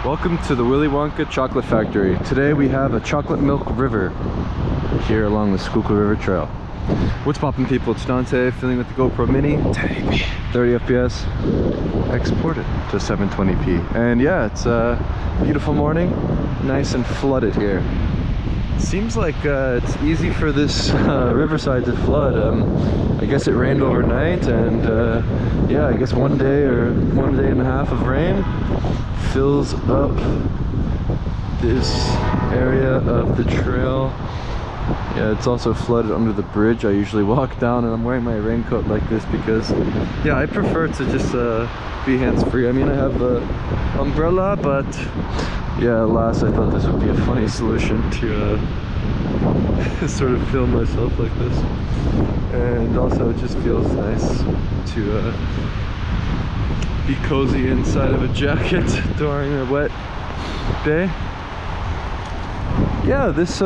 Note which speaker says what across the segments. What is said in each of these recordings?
Speaker 1: Welcome to the Willy Wonka Chocolate Factory. Today we have a chocolate milk river here along the Schuylkill River Trail. What's poppin', people? It's Dante, filming with the GoPro Mini, 1080p, 30 FPS, exported to 720p. And yeah, it's a beautiful morning, nice and flooded here. Seems like it's easy for this riverside to flood. I guess it rained overnight, and yeah, I guess one day or 1 day and a half of rain fills up this area of the trail. Yeah, it's also flooded under the bridge I usually walk down, and I'm wearing my raincoat like this because, yeah, I prefer to just be hands-free. I mean, I have an umbrella, but yeah, alas, I thought this would be a funny solution to sort of film myself like this. And also it just feels nice to be cozy inside of a jacket during a wet day. Yeah, this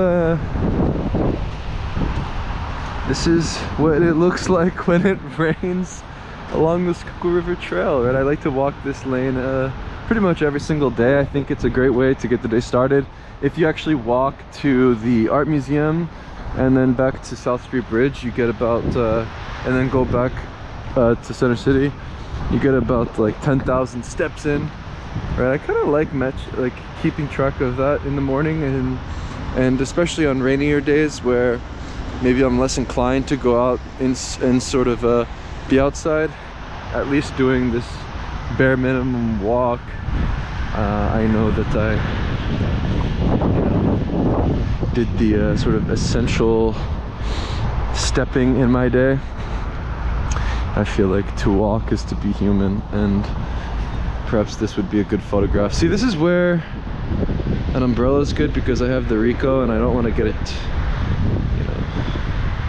Speaker 1: is what it looks like when it rains along the Schuylkill River Trail, right? I like to walk this lane pretty much every single day. I think it's a great way to get the day started. If you actually walk to the art museum and then back to South Street Bridge, you get about and then go back to Center City, you get about like 10,000 steps in, right? I kind of like keeping track of that in the morning, and especially on rainier days where maybe I'm less inclined to go out and sort of be outside. At least doing this bare minimum walk, I know that I did the sort of essential stepping in my day. I feel like to walk is to be human, and perhaps this would be a good photograph. See, this is where an umbrella is good because I have the Ricoh and I don't want to get it, you know,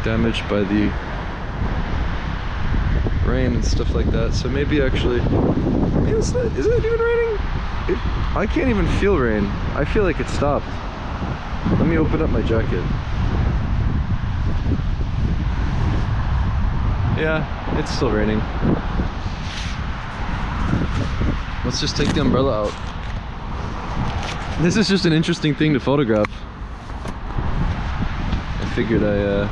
Speaker 1: damaged by the rain and stuff like that. So maybe actually, is it even raining? I can't even feel rain. I feel like it stopped. Let me open up my jacket. Yeah, it's still raining. Let's just take the umbrella out. This is just an interesting thing to photograph. I figured I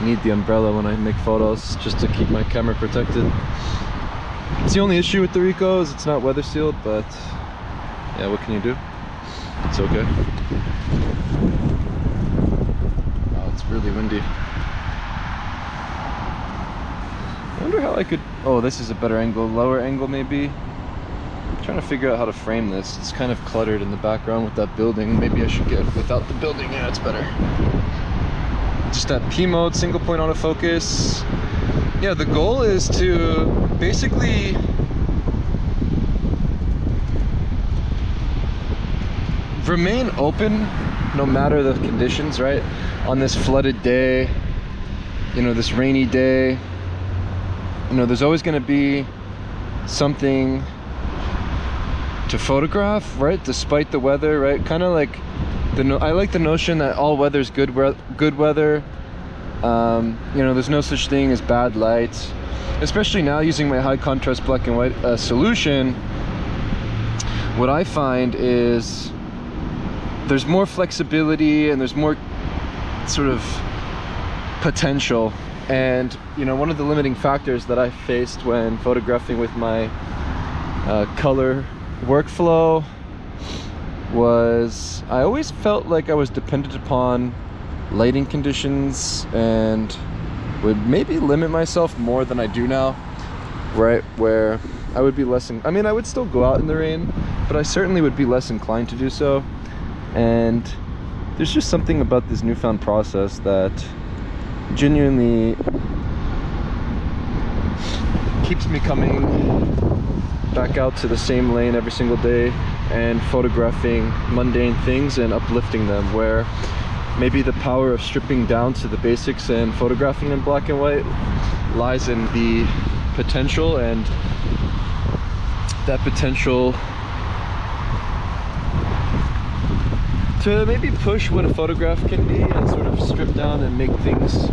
Speaker 1: need the umbrella when I make photos, just to keep my camera protected. It's the only issue with the Ricoh is it's not weather sealed, but yeah, what can you do? It's okay. Wow, it's really windy. I wonder how I could... Oh, this is a better angle, lower angle maybe. I'm trying to figure out how to frame this. It's kind of cluttered in the background with that building. Maybe I should get without the building. Yeah, it's better. Just that P mode, single point autofocus. Yeah, the goal is to basically remain open no matter the conditions, right? On this flooded day, you know, this rainy day, you know, there's always going to be something to photograph, right? Despite the weather, right? Kind of like I like the notion that all weather is good weather. You know, there's no such thing as bad light, especially now using my high contrast black and white solution. What I find is there's more flexibility and there's more sort of potential. And you know, one of the limiting factors that I faced when photographing with my color workflow was I always felt like I was dependent upon lighting conditions and would maybe limit myself more than I do now, right? Where I would be I mean, I would still go out in the rain, but I certainly would be less inclined to do so. And there's just something about this newfound process that genuinely keeps me coming back out to the same lane every single day and photographing mundane things and uplifting them, where maybe the power of stripping down to the basics and photographing in black and white lies in the potential, and that potential to maybe push what a photograph can be and sort of strip down and make things,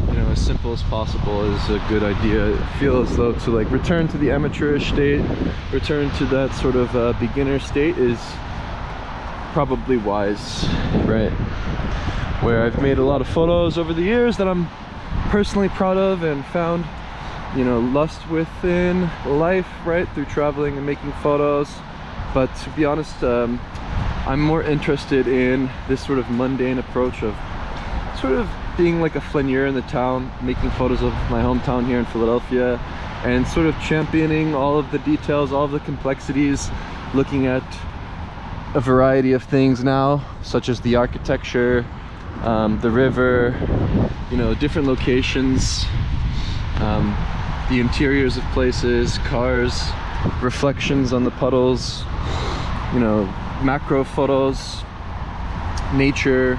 Speaker 1: you know, as simple as possible is a good idea. I feel as though to like return to the amateurish state, return to that sort of beginner state is probably wise, right? Where I've made a lot of photos over the years that I'm personally proud of and found, you know, lust within life, right, through traveling and making photos. But to be honest, I'm more interested in this sort of mundane approach of sort of being like a flaneur in the town, making photos of my hometown here in Philadelphia, and sort of championing all of the details, all of the complexities, looking at a variety of things now, such as the architecture, the river, you know, different locations, the interiors of places, cars, reflections on the puddles, you know, macro photos, nature,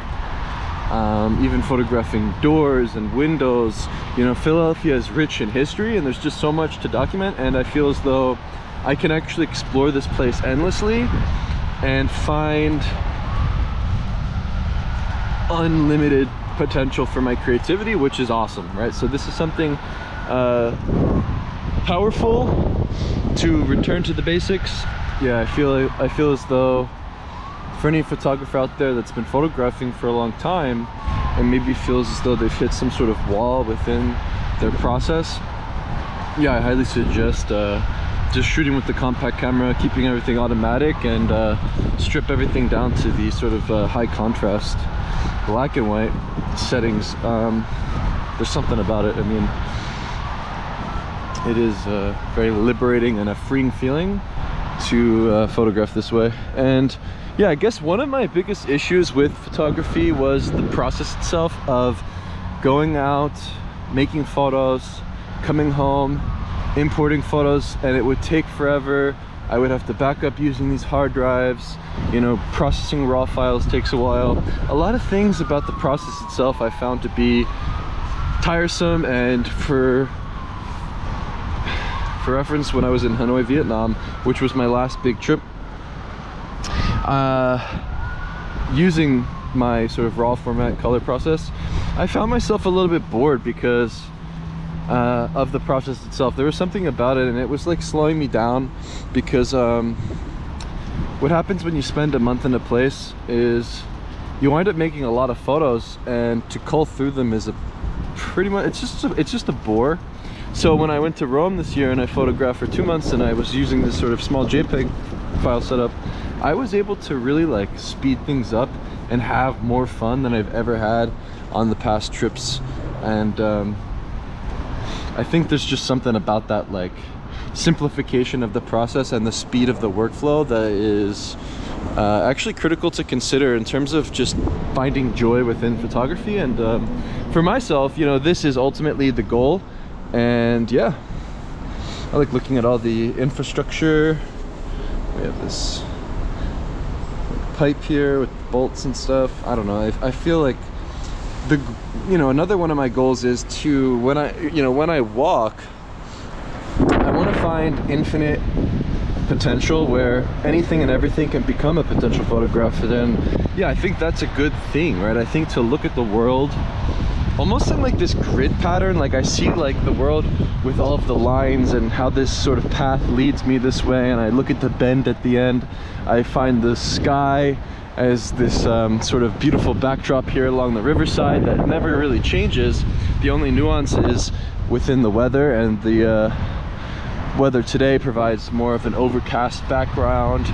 Speaker 1: even photographing doors and windows. You know, Philadelphia is rich in history and there's just so much to document, and I feel as though I can actually explore this place endlessly and find unlimited potential for my creativity, which is awesome, right? So this is something powerful to return to the basics. Yeah, I feel as though for any photographer out there that's been photographing for a long time and maybe feels as though they've hit some sort of wall within their process, yeah, I highly suggest just shooting with the compact camera, keeping everything automatic, and strip everything down to the sort of high contrast black and white settings. There's something about it. I mean, it is very liberating and a freeing feeling to photograph this way. And yeah, I guess one of my biggest issues with photography was the process itself of going out, making photos, coming home, importing photos, and it would take forever. I would have to back up using these hard drives. You know, processing raw files takes a while. A lot of things about the process itself I found to be tiresome. And for reference, when I was in Hanoi, Vietnam, which was my last big trip, using my sort of raw format color process, I found myself a little bit bored because of the process itself. There was something about it, and it was like slowing me down, because what happens when you spend a month in a place is you wind up making a lot of photos, and to cull through them is a pretty much, it's just a bore. So when I went to Rome this year and I photographed for 2 months and I was using this sort of small JPEG file setup, I was able to really like speed things up and have more fun than I've ever had on the past trips. And I think there's just something about that like simplification of the process and the speed of the workflow that is actually critical to consider in terms of just finding joy within photography. And for myself, you know, this is ultimately the goal. And yeah, I like looking at all the infrastructure. We have this pipe here with bolts and stuff. I don't know, I feel like another one of my goals is to, when I walk, I want to find infinite potential where anything and everything can become a potential photograph. And then yeah, I think that's a good thing, right? I think to look at the world almost in like this grid pattern, like I see like the world with all of the lines and how this sort of path leads me this way, and I look at the bend at the end. I find the sky as this sort of beautiful backdrop here along the riverside that never really changes. The only nuance is within the weather, and the weather today provides more of an overcast background.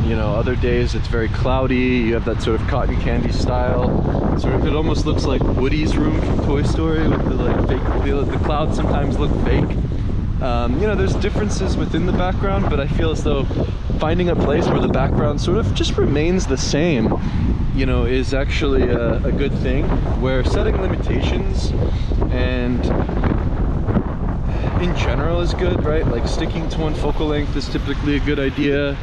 Speaker 1: You know, other days it's very cloudy. You have that sort of cotton candy style. Sort of, it almost looks like Woody's room from Toy Story with the like fake, the clouds sometimes look fake. You know, there's differences within the background, but I feel as though finding a place where the background sort of just remains the same, you know, is actually a good thing. Where setting limitations and in general is good, right? Like sticking to one focal length is typically a good idea,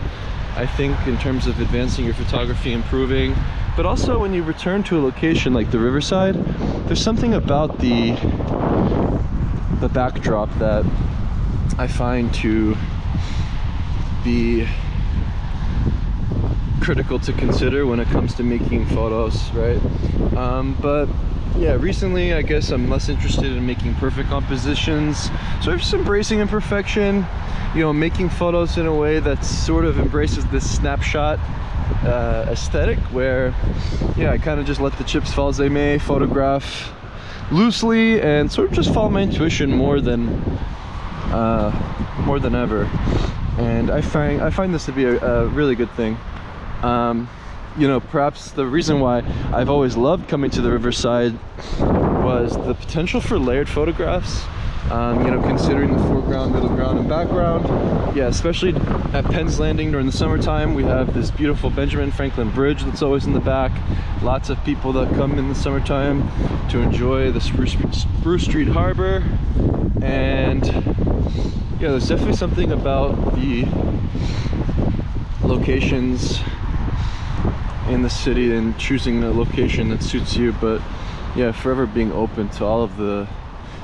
Speaker 1: I think, in terms of advancing your photography, improving. But also when you return to a location like the riverside, there's something about the backdrop that I find to be critical to consider when it comes to making photos, right? But yeah, recently I guess I'm less interested in making perfect compositions, so I'm just embracing imperfection, you know, making photos in a way that sort of embraces this snapshot aesthetic, where yeah, I kind of just let the chips fall as they may, photograph loosely and sort of just follow my intuition more than ever. And I find this to be a really good thing. You know, perhaps the reason why I've always loved coming to the Riverside was the potential for layered photographs. You know, considering the foreground, middle ground, and background. Yeah, especially at Penn's Landing during the summertime, we have this beautiful Benjamin Franklin Bridge that's always in the back. Lots of people that come in the summertime to enjoy the Spruce Street Harbor. And yeah, there's definitely something about the locations in the city and choosing a location that suits you, but yeah, forever being open to all of the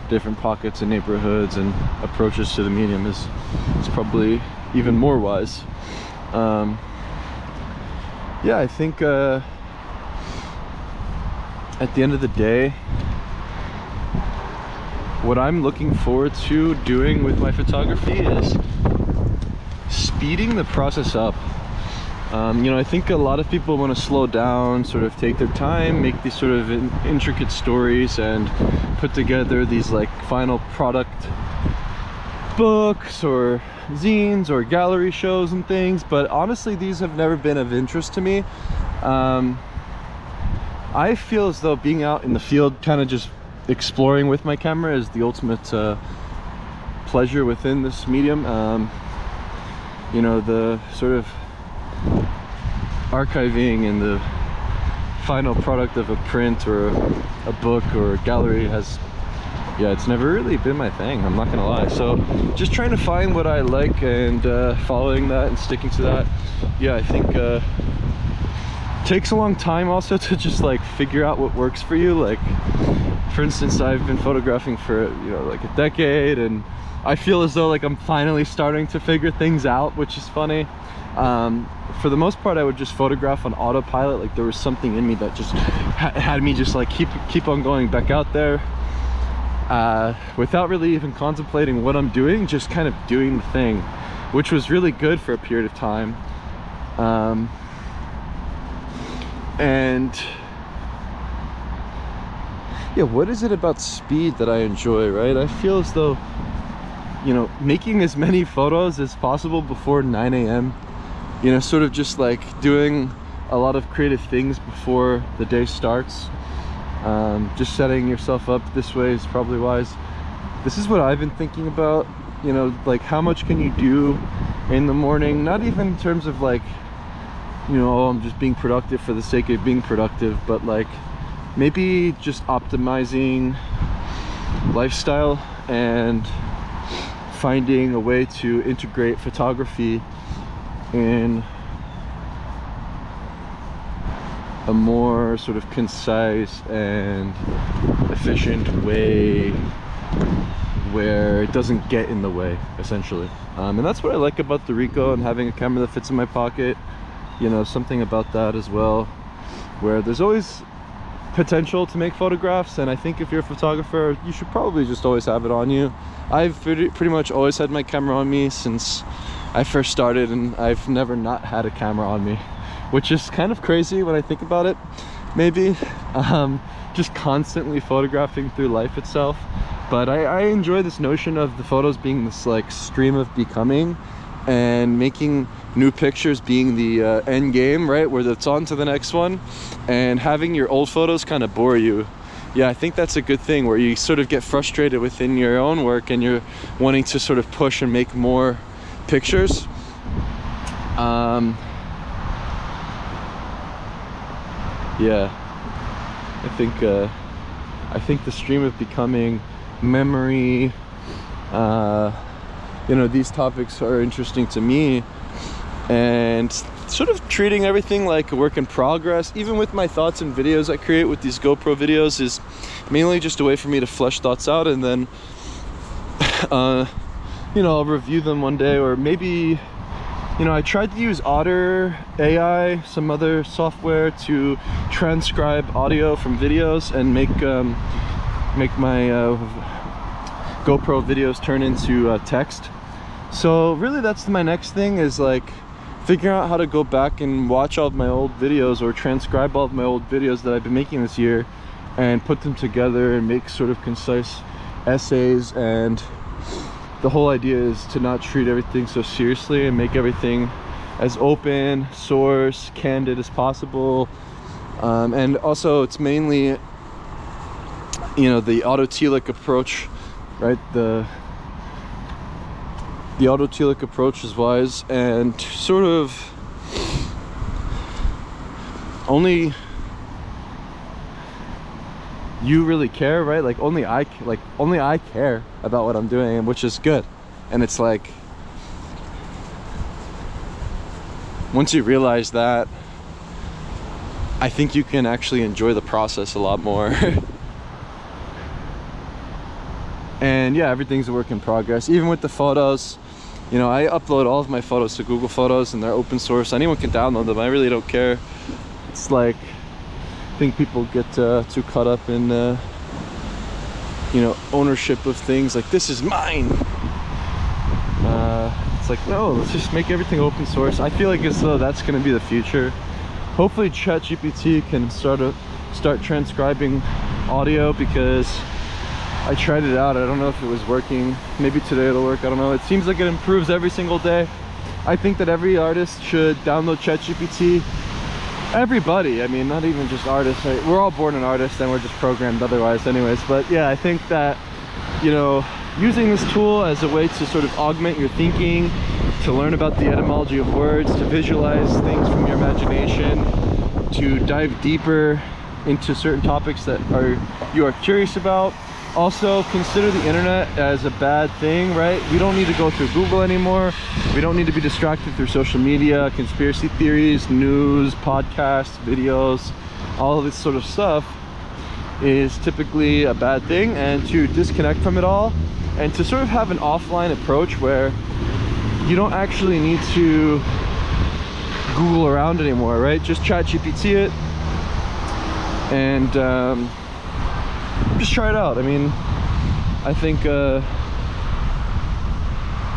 Speaker 1: different pockets and neighborhoods and approaches to the medium is probably even more wise. Yeah, I think at the end of the day, what I'm looking forward to doing with my photography is speeding the process up. You know, I think a lot of people want to slow down, sort of take their time, make these sort of intricate stories and put together these like final product books or zines or gallery shows and things, but honestly these have never been of interest to me. I feel as though being out in the field, kind of just exploring with my camera, is the ultimate pleasure within this medium. You know, the sort of archiving and the final product of a print or a book or a gallery has, yeah, it's never really been my thing, I'm not gonna lie. So just trying to find what I like and following that and sticking to that. Yeah, I think takes a long time also to just like figure out what works for you. Like, for instance, I've been photographing for, you know, like a decade, and I feel as though like I'm finally starting to figure things out, which is funny. For the most part, I would just photograph on autopilot. Like there was something in me that just had me just like keep on going back out there without really even contemplating what I'm doing, just kind of doing the thing, which was really good for a period of time. And yeah, what is it about speed that I enjoy, right? I feel as though, you know, making as many photos as possible before 9 a.m, you know, sort of just like doing a lot of creative things before the day starts. Just setting yourself up this way is probably wise. This is what I've been thinking about, you know, like how much can you do in the morning? Not even in terms of like, you know, oh, I'm just being productive for the sake of being productive, but like maybe just optimizing lifestyle and finding a way to integrate photography in a more sort of concise and efficient way where it doesn't get in the way, essentially. And that's what I like about the Ricoh and having a camera that fits in my pocket. You know, something about that as well, where there's always potential to make photographs, and I think if you're a photographer, you should probably just always have it on you. I've pretty much always had my camera on me since I first started, and I've never not had a camera on me, which is kind of crazy when I think about it, maybe. Just constantly photographing through life itself. But I enjoy this notion of the photos being this like stream of becoming, and making new pictures being the end game, right, where it's on to the next one, and having your old photos kind of bore you. Yeah, I think that's a good thing, where you sort of get frustrated within your own work and you're wanting to sort of push and make more pictures. Yeah, I think the stream of becoming, memory, you know, these topics are interesting to me, and sort of treating everything like a work in progress, even with my thoughts and videos I create with these GoPro videos, is mainly just a way for me to flesh thoughts out, and then you know, I'll review them one day, or maybe you know, I tried to use Otter AI, some other software, to transcribe audio from videos and make my GoPro videos turn into text. So really that's my next thing, is like figuring out how to go back and watch all of my old videos or transcribe all of my old videos that I've been making this year and put them together and make sort of concise essays. And the whole idea is to not treat everything so seriously and make everything as open source, candid as possible. And also it's mainly, you know, the autotelic approach, right? The autotelic approach is wise, and sort of only you really care, right? Like only I care about what I'm doing, which is good. And it's like, once you realize that, I think you can actually enjoy the process a lot more. And yeah, everything's a work in progress. Even with the photos, you know, I upload all of my photos to Google Photos and they're open source. Anyone can download them. I really don't care. It's like, I think people get too caught up in you know, ownership of things, like this is mine. It's like, no, let's just make everything open source. I feel like as though that's going to be the future. Hopefully ChatGPT can start transcribing audio, because I tried it out. I don't know if it was working. Maybe today it'll work, I don't know. It seems like it improves every single day. I think that every artist should download ChatGPT. Everybody, I mean, not even just artists, right? We're all born an artist and we're just programmed otherwise anyways. But yeah, I think that, you know, using this tool as a way to sort of augment your thinking, to learn about the etymology of words, to visualize things from your imagination, to dive deeper into certain topics that you are curious about. Also, consider the internet as a bad thing, right? We don't need to go through Google anymore. We don't need to be distracted through social media, conspiracy theories, news, podcasts, videos. All of this sort of stuff is typically a bad thing, and to disconnect from it all and to sort of have an offline approach where you don't actually need to Google around anymore, right? Just ChatGPT it and just try it out. I mean, I think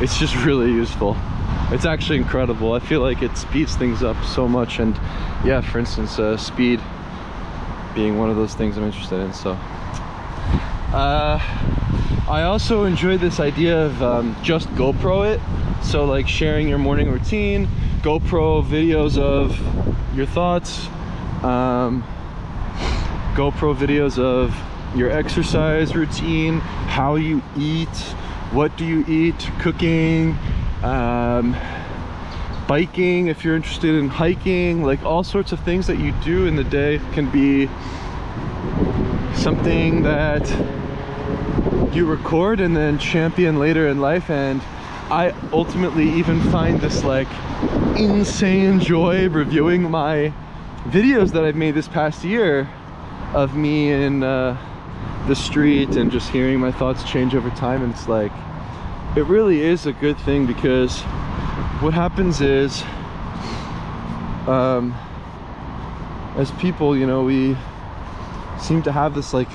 Speaker 1: it's just really useful. It's actually incredible. I feel like it speeds things up so much. And yeah, for instance, speed being one of those things I'm interested in. So I also enjoy this idea of just GoPro it. So like sharing your morning routine, GoPro videos of your thoughts, GoPro videos of your exercise routine, how you eat, what do you eat, cooking, biking if you're interested in hiking, like all sorts of things that you do in the day can be something that you record and then champion later in life. And I ultimately even find this like insane joy reviewing my videos that I've made this past year of me in the street and just hearing my thoughts change over time. And it's like, it really is a good thing, because what happens is as people, you know, we seem to have this like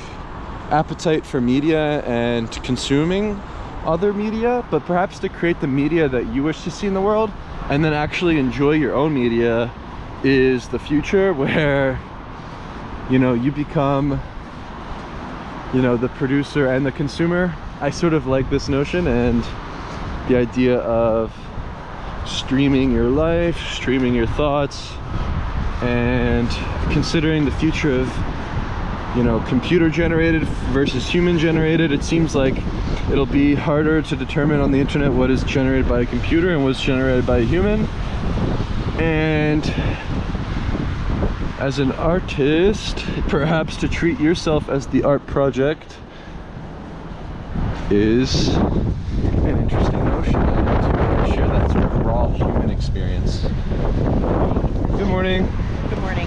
Speaker 1: appetite for media and consuming other media, but perhaps to create the media that you wish to see in the world and then actually enjoy your own media is the future, where, you know, you become, you know, the producer and the consumer. I sort of like this notion and the idea of streaming your life, streaming your thoughts, and considering the future of, you know, computer generated versus human generated. It seems like it'll be harder to determine on the internet what is generated by a computer and what's generated by a human. And as an artist, perhaps to treat yourself as the art project is an interesting notion, and to share that sort of raw human experience. Good morning.
Speaker 2: Good morning.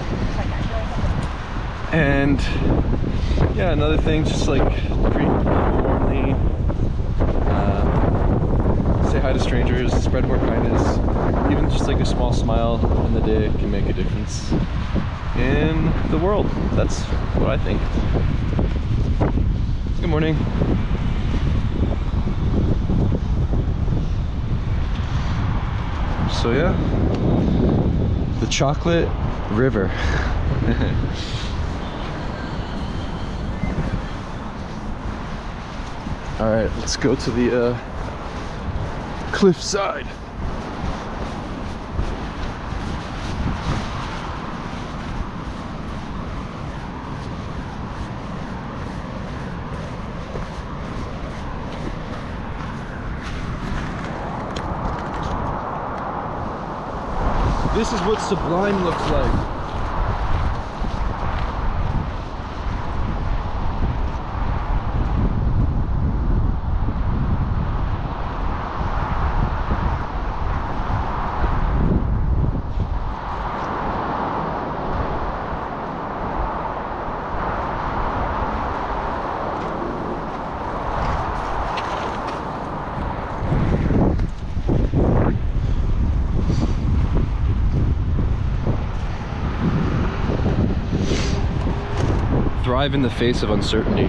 Speaker 1: And yeah, another thing, just like greet people warmly, say hi hi to strangers, spread more kindness. Even just like a small smile in the day can make a difference in the world. That's what I think. Good morning. So yeah, the Chocolate River. All right, let's go to the cliffside. This is what Sublime looks like. Thrive in the face of uncertainty.